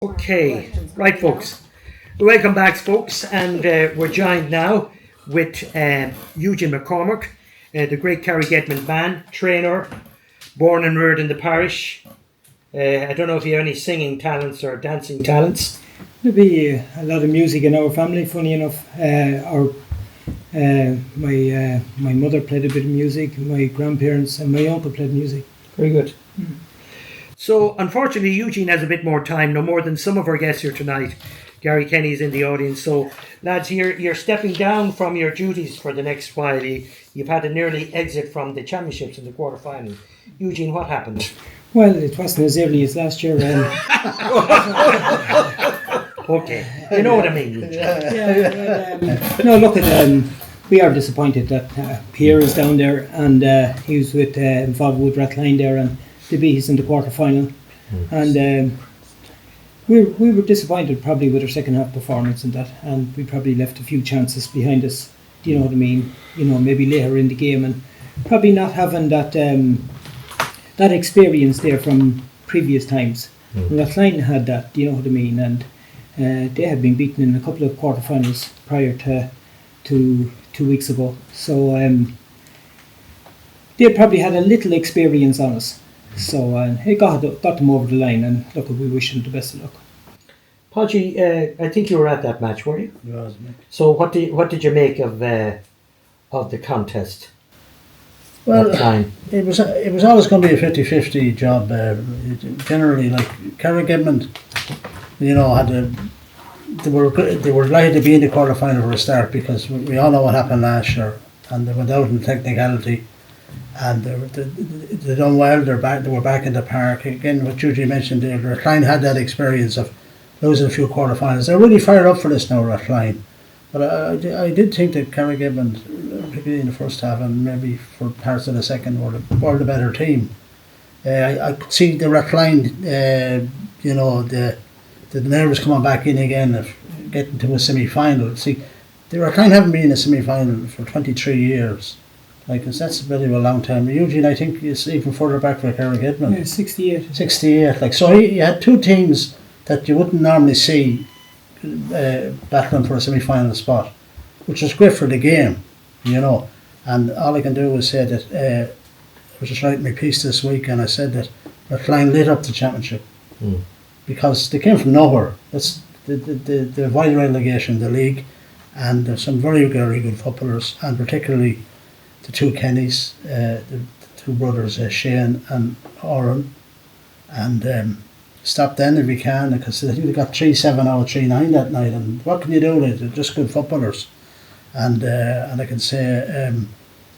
Okay, right folks, welcome back folks, and we're joined now with Eugene McCormack, the great Carrigetman man, trainer, born and reared in the parish. I don't know if you have any singing talents or dancing talents. There'll be a lot of music in our family, funny enough. My mother played a bit of music, my grandparents and my uncle played music. Very good. So, unfortunately, Eugene has a bit more time, no more than some of our guests here tonight. Gary Kenny's in the audience. So, lads, you're stepping down from your duties for the next while. You've had an early exit from the championships in the quarterfinal. Eugene, what happened? Well, it wasn't as early as last year. Okay, you know what I mean. No, look, we are disappointed that Pierre is down there, and he was involved with Rathline there, and he's in the quarterfinal. And we were disappointed probably with our second half performance and that, and we probably left a few chances behind us. Do you know what I mean? You know, maybe later in the game, and probably not having that that experience there from previous times. Rathline had that. Do you know what I mean? And they had been beaten in a couple of quarterfinals prior to 2 weeks ago. So they probably had a little experience on us. So it got them over the line, and look, we wish them the best of luck. Podgy, I think you were at that match, were you? It was, mate. So what did you make of the contest? Well, it was always going to be a 50-50 job. Generally, like Carrigetman, you know, they were delighted to be in the quarterfinal for a start, because we all know what happened last year, and they went out in technicality. And they done well. They were back in the park again. What Eugene mentioned there, Rathline had that experience of losing a few quarterfinals. They're really fired up for this now, Rathline. But I did think that Carrigetman, particularly in the first half and maybe for parts of the second, were the better team. I could see the Rathline, you know, the nerves coming back in again of getting to a semi-final. See, the Rathline haven't been in a semi-final for 23 years. Like, that's a bit of a long time. Eugene, I think, is even further back for Carrigetman. Yeah, 68. 68. Like, so you had two teams that you wouldn't normally see battling for a semi-final spot, which was great for the game, you know. And all I can do is say that I was just writing my piece this week, and I said that Rathline lit up the championship because they came from nowhere. That's the avoid relegation in the league, and there's some very, very good footballers, and particularly the two Kennys, the two brothers, Shane and Oren, and stop them if we can, because I think they got 3-7 out of 3-9 that night, and what can you do? They're just good footballers, and I can say,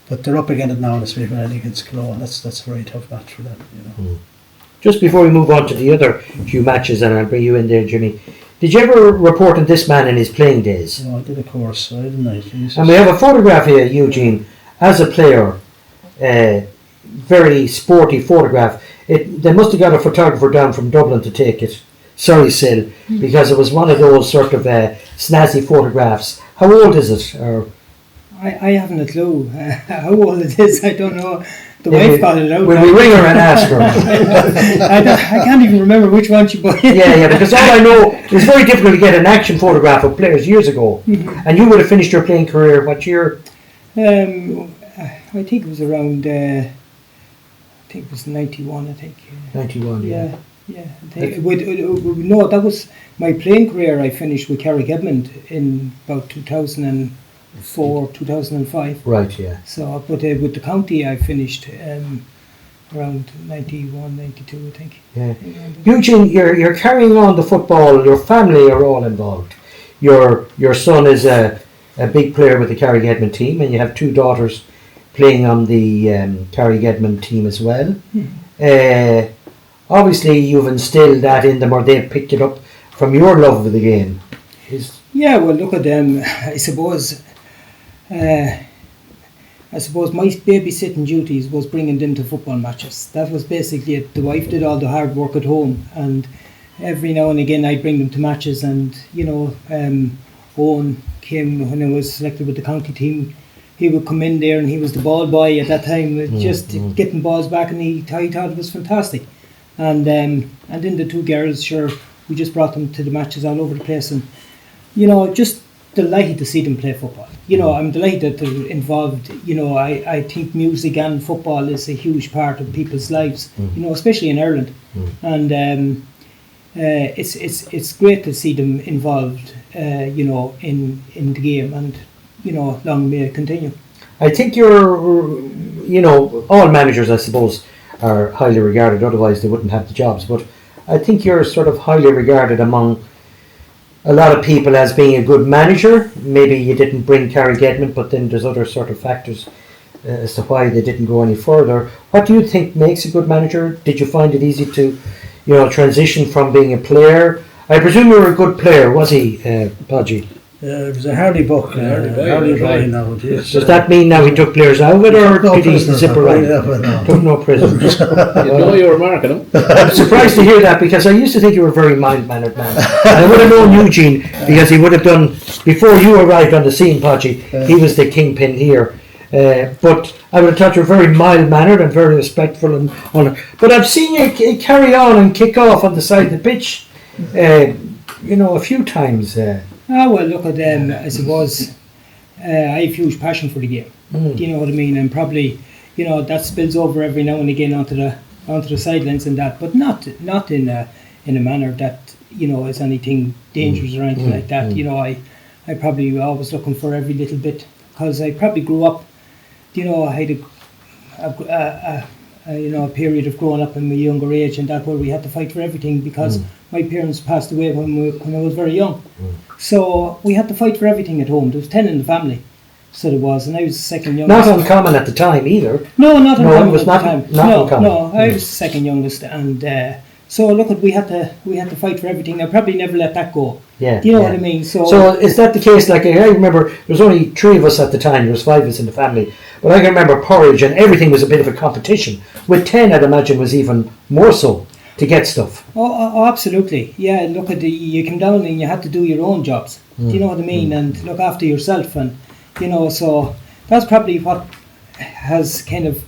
but they're up against it now this week against Cologne, and that's a very tough match for them, you know. Just before we move on to the other few matches, and I'll bring you in there, Jimmy, did you ever report on this man in his playing days? No, I did a course, didn't I? Jesus. And we have a photograph here, Eugene, as a player, very sporty photograph. They must have got a photographer down from Dublin to take it. Sorry, Sil, because it was one of those sort of snazzy photographs. How old is it? Or I haven't a clue how old it is. I don't know. The wife got it out. Will we ring her and ask her? I can't even remember which one she bought. Yeah, because all I know, it was very difficult to get an action photograph of players years ago. And you would have finished your playing career, what year? I think it was around. I think it was 91. I think. 91. Yeah. I think. No, that was my playing career. I finished with Carrigetman in about 2004, 2005. Right. Yeah. So, but with the county, I finished around 91, 92, I think. Yeah. Eugene, you're carrying on the football. Your family are all involved. Your son is a big player with the Carrigetman team, and you have two daughters playing on the Carrigetman team as well. Obviously, you've instilled that in them, or they've picked it up from your love of the game. Yeah, well, look at them. I suppose my babysitting duties was bringing them to football matches. That was basically it. The wife did all the hard work at home, and every now and again I'd bring them to matches, and you know, Owen came when I was selected with the county team. He would come in there, and he was the ball boy at that time, just getting balls back, and he thought it was fantastic. And then the two girls, sure, We just brought them to the matches all over the place, and you know, just delighted to see them play football. You know, I'm delighted that they're involved. You know, I think music and football is a huge part of people's lives. You know, especially in Ireland, and it's great to see them involved. You know, in the game, and you know, long may it continue. I think you know, all managers, I suppose, are highly regarded. Otherwise, they wouldn't have the jobs. But I think you're sort of highly regarded among a lot of people as being a good manager. Maybe you didn't bring Carrick-Edmond, but then there's other sort of factors as to why they didn't go any further. What do you think makes a good manager? Did you find it easy to, you know, transition from being a player? I presume you were a good player, was he, Podgy? It was a hardy book. Hardy boy now. Does that mean now he took players out of it, or did he zip around? Took no prisoners. You know you were marking him. I'm surprised to hear that, because I used to think you were a very mild-mannered man. And I would have known Eugene, because he would have done, before you arrived on the scene, Podgy, he was the kingpin here. But I would have thought you were very mild-mannered and very respectful and on it. But I've seen you carry on and kick off on the side of the pitch, you know, a few times. Well, look at them. I suppose I have huge passion for the game. Do you know what I mean? And probably, you know, that spills over every now and again onto the sidelines and that, but not in a manner that, you know, is anything dangerous or anything like that. You know, I probably always looking for every little bit, because I probably grew up. You know, I had a period of growing up in my younger age, and that where we had to fight for everything, because my parents passed away when I was very young. So we had to fight for everything at home. There was 10 in the family, so there was, and I was the second youngest. Not uncommon at the time either. No, not uncommon it was at not, the time. not uncommon. No, I was the second youngest, and so look, we had to fight for everything. I probably never let that go. Yeah, do you know what I mean? So is that the case? Like, I remember there was only 3 of us at the time. There was 5 of us in the family, but I can remember porridge, and everything was a bit of a competition. With 10, I'd imagine was even more so to get stuff. Oh, absolutely. Yeah, look at you came down and you had to do your own jobs. Do you know what I mean? And look after yourself, and you know, so that's probably what has kind of,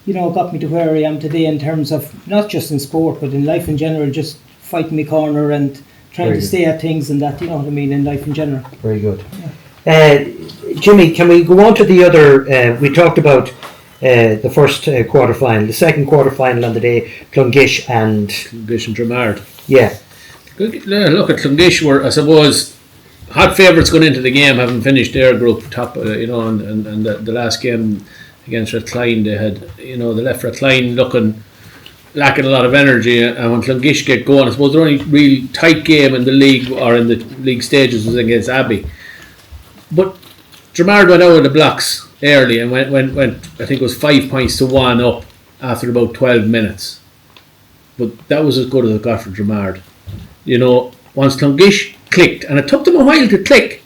you know, got me to where I am today, in terms of not just in sport but in life in general, just fighting my corner and trying to stay at things and that, you know what I mean, in life in general. Very good. Yeah. Jimmy, can we go on to the other, we talked about the first quarter-final, the second quarter-final on the day, Clunkish and Drumard. Yeah. Look at Clunkish were, I suppose, hot favourites going into the game, having finished their group top, you know, and the last game against Rathcline, they had, you know, they left Rathcline lacking a lot of energy, and when Clunkish get going, I suppose the only real tight game in the league or in the league stages was against Abbey. But Drumard went out of the blocks early and went I think it was 5 points to 1 up after about 12 minutes. But that was as good as it got for Drumard. You know, once Clunkish clicked, and it took them a while to click,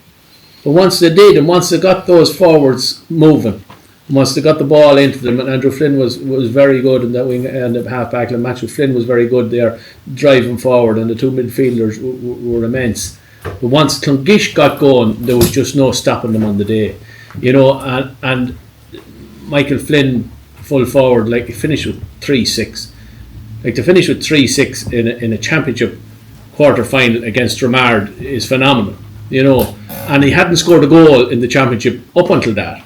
but once they did, and once they got those forwards moving, once they got the ball into them, and Andrew Flynn was very good in that wing and the half back line. Matthew Flynn was very good there, driving forward, and the 2 midfielders were immense. But once Clunkish got going, there was just no stopping them on the day, you know. And Michael Flynn, full forward, like he finished with 3-6. Like to finish with 3-6 in a championship quarter final against Drumard is phenomenal, you know. And he hadn't scored a goal in the championship up until that.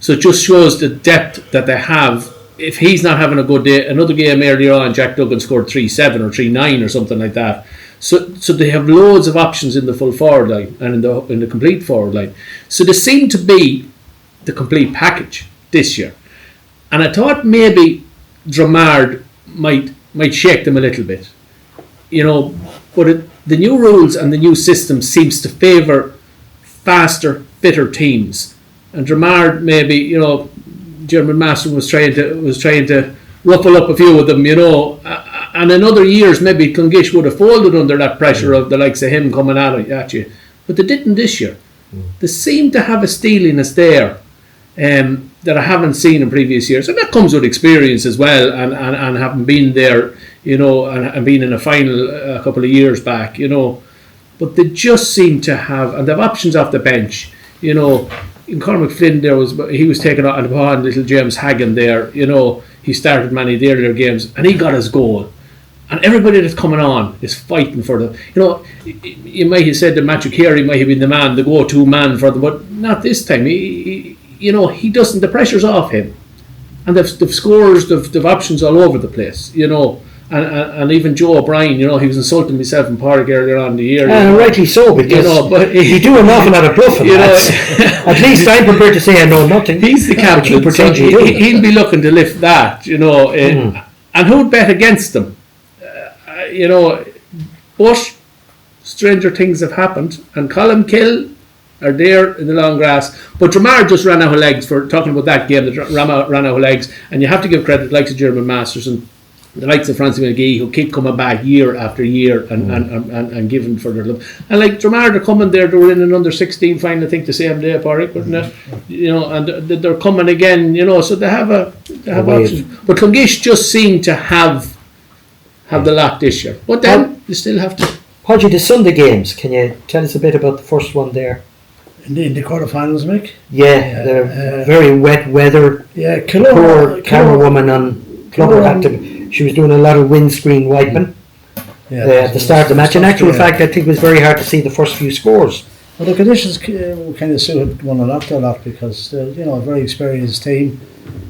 So it just shows the depth that they have. If he's not having a good day, another game earlier on, Jack Duggan scored 3-7 or 3-9 or something like that. So they have loads of options in the full forward line and in the complete forward line. So they seem to be the complete package this year. And I thought maybe Drumard might shake them a little bit, you know. But the new rules and the new system seems to favour faster, fitter teams. And Drumard, maybe, you know, German Master was trying to ruffle up a few of them, you know. And in other years, maybe Clunkish would have folded under that pressure of the likes of him coming at you. But they didn't this year. They seem to have a steeliness there that I haven't seen in previous years. And that comes with experience as well, and having been there, you know, and been in a final a couple of years back, you know. But they just seem to have, and they have options off the bench, you know. In Cormac Flynn, he was taken out upon little James Hagan there, you know. He started many of the earlier games and he got his goal. And everybody that's coming on is fighting for them. You know, you might have said that Matthew Carey might have been the man, the go-to man for them, but not this time. He doesn't. The pressure's off him, and they've scores, they've options all over the place. You know, and even Joe O'Brien. You know, he was insulting myself and Park earlier on in the year. Rightly so, because but you do an awful lot of bluffing. At least I'm prepared to say I know nothing. He's the captain. So he'll be looking to lift that. You know, and who'd bet against them? You know, but stranger things have happened, and Colin Kill are there in the long grass. But Drumard just ran out of legs for talking about that game. That ran out of legs, and you have to give credit to the likes of German Masters and the likes of Francie McGee, who keep coming back year after year and giving for their love. And like Drumard are coming there, they were in an under 16 final, I think, the same day, Park, wasn't it? You know, and they're coming again. You know, so they have options. But Clunkish just seem to have the lot this year. But then you still have to. Podgy, the Sunday games, can you tell us a bit about the first one there? In the quarterfinals, Mick? Yeah, the very wet weather. Yeah, poor camera woman on Clubber she was doing a lot of windscreen wiping at the start of the match. In actual fact, I think it was very hard to see the first few scores. Well, the conditions kind of suited one a lot because, a very experienced team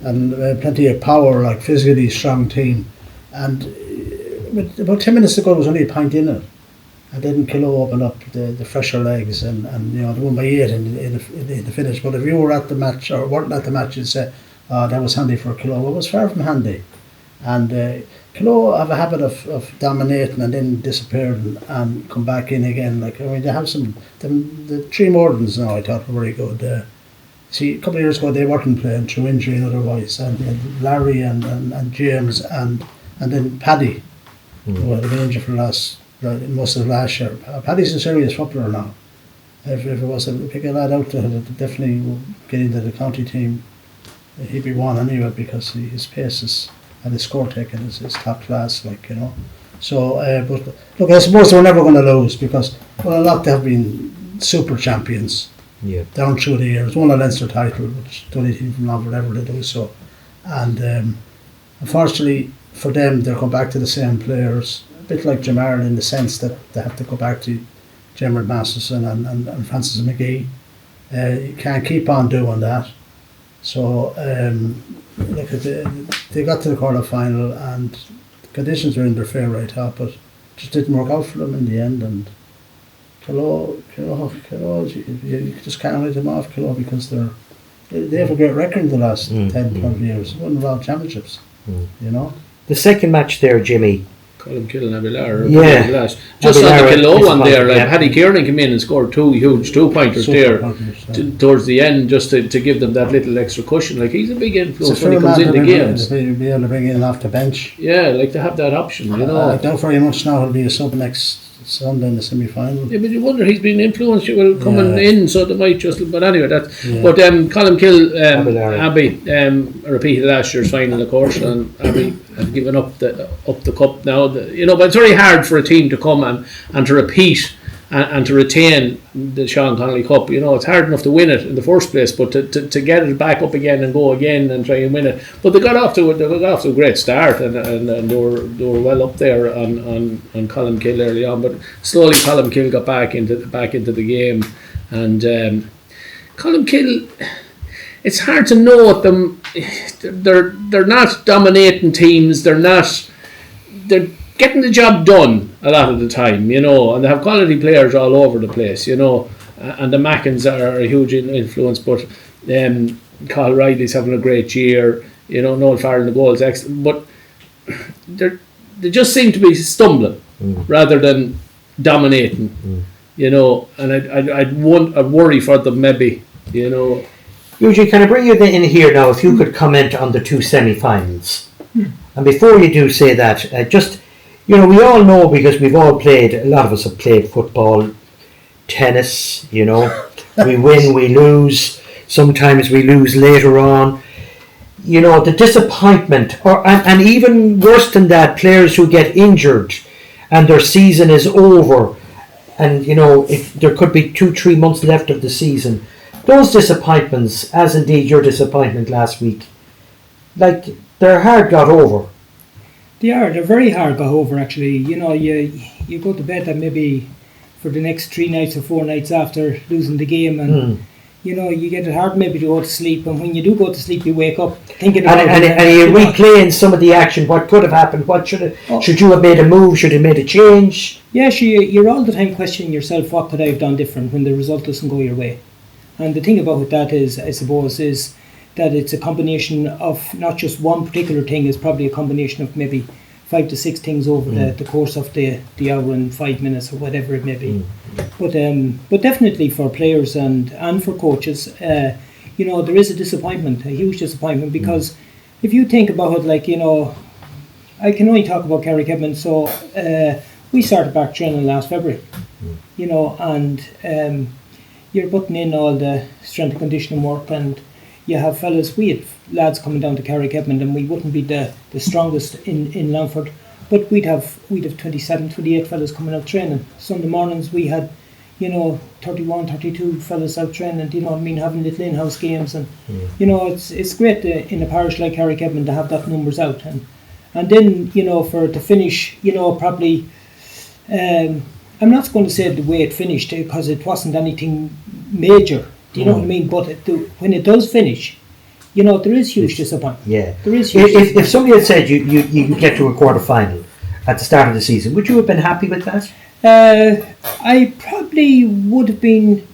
and plenty of power, like physically strong team. And about 10 minutes ago, there was only a point in it. And then Kilo opened up the fresher legs and they won by 8 in the finish. But if you were at the match or weren't at the match, you'd say, that was handy for Kilo. Well, it was far from handy. And Kilo have a habit of dominating and then disappearing and come back in again. They have the three Mordens now, I thought, were very good. See, a couple of years ago, they weren't playing through injury and otherwise. And Larry and James and then Paddy, who had been injured for most of last year. Paddy's a serious footballer now. If it was to pick a lad out to definitely get into the county team, he'd be one anyway because his pace is, and his score taking is top class, So, but look, I suppose we're never going to lose because, a lot have been super champions down through the years. Won a Leinster title, which the only team from Longford ever to do so. And unfortunately for them, they're going back to the same players, a bit like Drumard in the sense that they have to go back to German Masterson and Francis McGee. You can't keep on doing that. So, they got to the quarter final and the conditions were in their favour, I thought, but just didn't work out for them in the end. And Kilo, you just can't write them off, Kilo, because they have a great record in the last 10, 12 years. Won a lot of championships, The second match there, Jimmy. Colin Kill and Abilar. Just on the Kilo one there, Paddy Kieran came in and scored 2 huge 2-pointers there towards the end, just to give them that little extra cushion. He's a big influence when he comes in the games. He'll be able to bring in off the bench. Yeah, to have that option, I doubt very much now he'll be a sub next Sunday in the semi-final. Yeah, but you wonder, he's been influenced coming in, so they might just. But anyway, But Colin Kill, Abbey repeated last year's final, of course, and Abbey have given up the cup now. But it's very hard for a team to come and to repeat and to retain the Sean Connolly Cup. It's hard enough to win it in the first place, but to get it back up again and go again and try and win it. But they got off to a great start and they were well up there on Colin Kill early on. But slowly Colin Kill got back into the game, and Colin Kill. It's hard to know at them. They're not dominating teams. They're getting the job done a lot of the time, and they have quality players all over the place, and the Mackens are a huge influence, but Carl Riley's having a great year, Noel Farrell in the goals, excellent, but they just seem to be stumbling rather than dominating, and I'd worry for them maybe, Eugene, can I bring you in here now, if you could comment on the 2 semi-finals? And before you do say that, we all know, because we've all played, a lot of us have played football, tennis, we win, we lose, sometimes we lose later on. The disappointment, and even worse than that, players who get injured and their season is over, and if there could be 2-3 months left of the season. Those disappointments, as indeed your disappointment last week, their heart got over. They're very hard to go over actually. You go to bed and maybe for the next 3 nights or 4 nights after losing the game, and you get it hard maybe to go to sleep, and when you do go to sleep you wake up thinking about and you're replaying some of the action, what could have happened, what should you have made a move, should you have made a change? Yes, you're all the time questioning yourself, what could I have done different when the result doesn't go your way. And the thing about that is, I suppose, is that it's a combination of not just one particular thing, it's probably a combination of maybe 5 to 6 things over the course of the hour and 5 minutes or whatever it may be. But definitely for players and for coaches, there is a disappointment, a huge disappointment, because if you think about it, like, I can only talk about Carrick-Edmond, so we started back training last February, and you're putting in all the strength and conditioning work, and you have we had lads coming down to Carrick-Edmond, and we wouldn't be the strongest in Longford, but we'd have 27, 28 fellas coming out training. Sunday mornings we had 31, 32 fellas out training, having little in-house games, and it's great in a parish like Carrick-Edmond to have that numbers out, and then for it to finish probably I'm not going to say the way it finished, because it wasn't anything major. Do you know what I mean? But when it does finish, there is huge disappointment. Yeah. There is huge if somebody had said you get to a quarter-final at the start of the season, would you have been happy with that? I probably would have been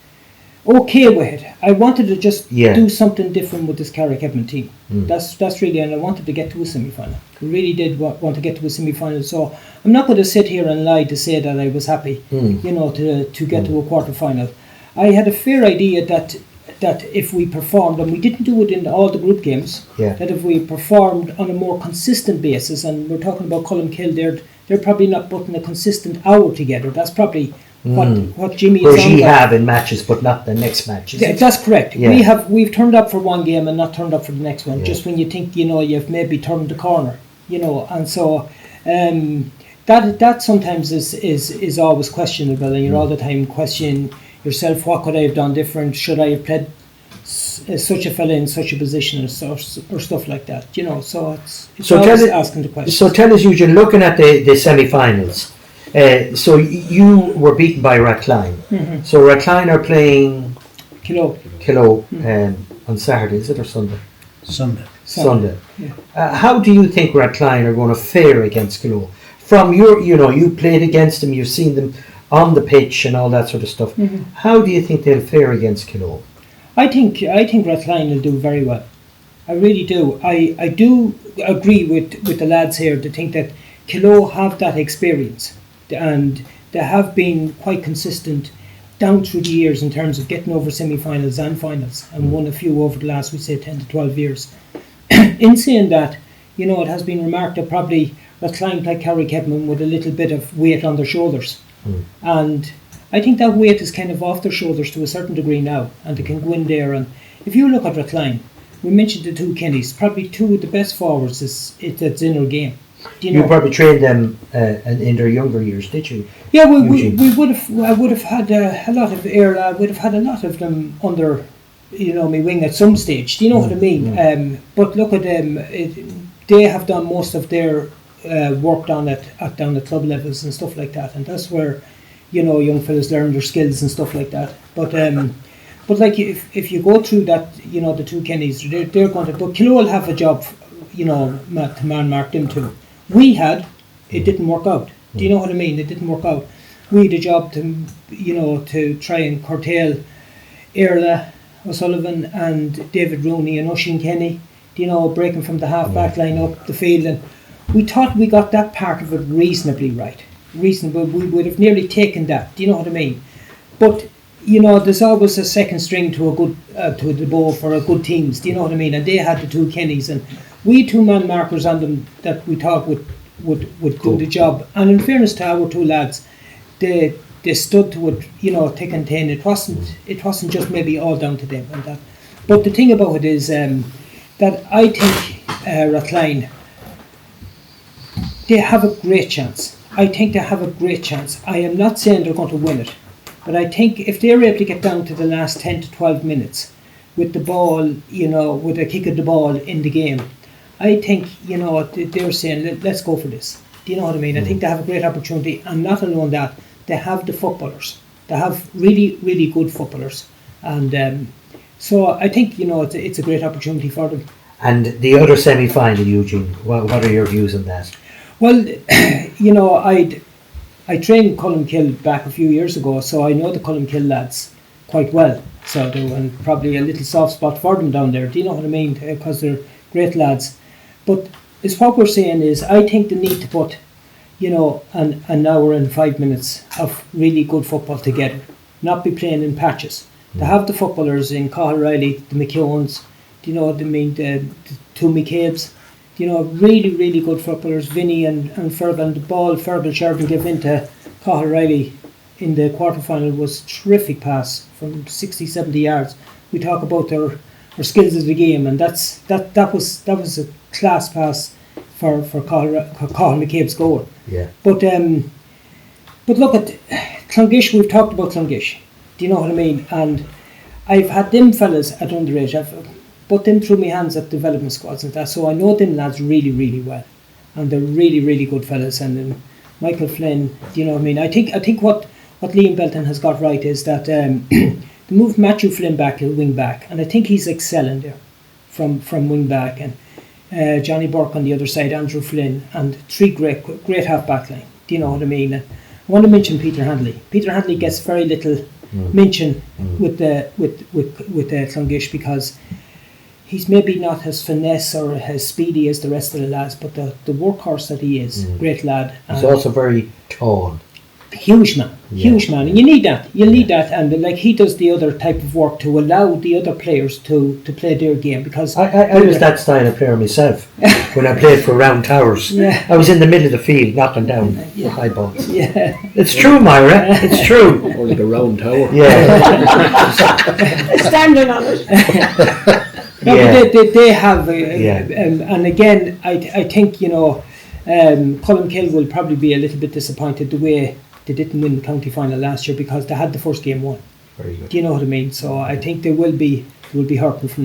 okay with it. I wanted to just do something different with this Carrick-Edmond team. That's really, and I wanted to get to a semi-final. I really did want to get to a semi-final. So I'm not going to sit here and lie to say that I was happy, to get to a quarter-final. I had a fair idea that if we performed, and we didn't do it in all the group games, that if we performed on a more consistent basis, and we're talking about Columkill, they're probably not putting a consistent hour together. That's probably what Jimmy is on about. Have in matches, but not the next matches. That's correct. Yeah. We've turned up for one game and not turned up for the next one. Just when you think you've maybe turned the corner, and so that sometimes is always questionable, and you're all the time questioning yourself, what could I have done different? Should I have played such a fella in such a position or stuff like that? So it's always asking the question. So tell us, Eugene, looking at the semi-finals, so you were beaten by Rathline. So Rathline are playing Kilo on Saturday, is it, or Sunday? Sunday. Yeah. How do you think Rathline are going to fare against Kilo? From you played against them, you've seen them on the pitch and all that sort of stuff. How do you think they'll fare against Kilo? I think Rathline will do very well. I really do. I do agree with the lads here to think that Kilo have that experience, and they have been quite consistent down through the years in terms of getting over semi-finals and finals, and won a few over the last, we say, 10 to 12 years. In saying that, it has been remarked that probably Rathline like Carrick-Edmond with a little bit of weight on their shoulders. And I think that weight is kind of off their shoulders to a certain degree now, and they can go in there. And if you look at Rathline, we mentioned the two Kennys, probably two of the best forwards that's in our game. You probably trained them in their younger years, did you? Yeah, we would have. I would have had a lot of I would have had a lot of them under, my wing at some stage. Do you know what I mean? But look at them; they have done most of their work down at club levels and stuff like that, and that's where young fellas learn their skills and stuff like that. But like if you go through that, the two Kennys, they're going to. But Kilo will have a job, to man mark them too. It didn't work out. Do you know what I mean? It didn't work out. We had a job to try and curtail Erla O'Sullivan and David Rooney and Oisin Kenny, breaking from the half-back line up the field, and we thought we got that part of it reasonably right. Reasonable, we would have nearly taken that. Do you know what I mean? But there's always a second string to a good to the bow for a good teams. Do you know what I mean? And they had the two Kennys, and we 2-man markers on them that we thought would do the job. And in fairness to our two lads, they stood to it, thick and thin. It wasn't just maybe all down to them and that. But the thing about it is that I think Rathline, they have a great chance. I think they have a great chance. I am not saying they're going to win it, but I think if they're able to get down to the last 10 to 12 minutes with the ball, with a kick of the ball in the game, I think, you know, they're saying, let's go for this. Do you know what I mean? I think they have a great opportunity, and not alone that, they have the footballers. They have really, really good footballers. And so I think, you know, it's a great opportunity for them. And the other semi-final, Eugene, what are your views on that? Well, you know, I trained Columkill back a few years ago, so I know the Columkill lads quite well. So do, and probably a little soft spot for them down there. Do you know what I mean? Because they're great lads. But it's what we're saying is, I think they need to put, you know, an hour and 5 minutes of really good football together, not be playing in patches. To have the footballers in Cathal Riley, the McKeowns, do you know what I mean, the two McCabe's, you know, really, really good footballers, Vinny and Fergal. The ball Fergal Sheridan gave into Cathal Riley in the quarterfinal was terrific pass from 60, 70 yards. We talk about their skills of the game, and that was a class pass for Cathal McCabe's goal. Yeah. But look at Clunkish. We've talked about Clunkish. Do you know what I mean? And I've had them fellas at underage. I've put them through my hands at development squads and that, so I know them lads really, really well, and they're really, really good fellas. And then Michael Flynn, do you know what I mean? I think what Liam Belton has got right is that they moved Matthew Flynn back to wing back, and I think he's excelling there from wing back, and Johnny Burke on the other side, Andrew Flynn, and three great half back line. Do you know what I mean? I want to mention Peter Handley. Peter Handley gets very little mention with Clunkish, because he's maybe not as finesse or as speedy as the rest of the lads, but the workhorse that he is, great lad. He's also very tall. Huge man, and you need that. You need that, and like he does the other type of work to allow the other players to play their game. Because I was that style of player myself when I played for Round Towers. Yeah. I was in the middle of the field knocking down high balls. Yeah, It's true, Myra. It's true. Or like a round tower. Yeah. Standing on it. no, Yeah. but they have, and again, I think, you know, Columkill will probably be a little bit disappointed the way they didn't win the county final last year, because they had the first game won. Very good. Do you know what I mean? So I think they will be hurting from that.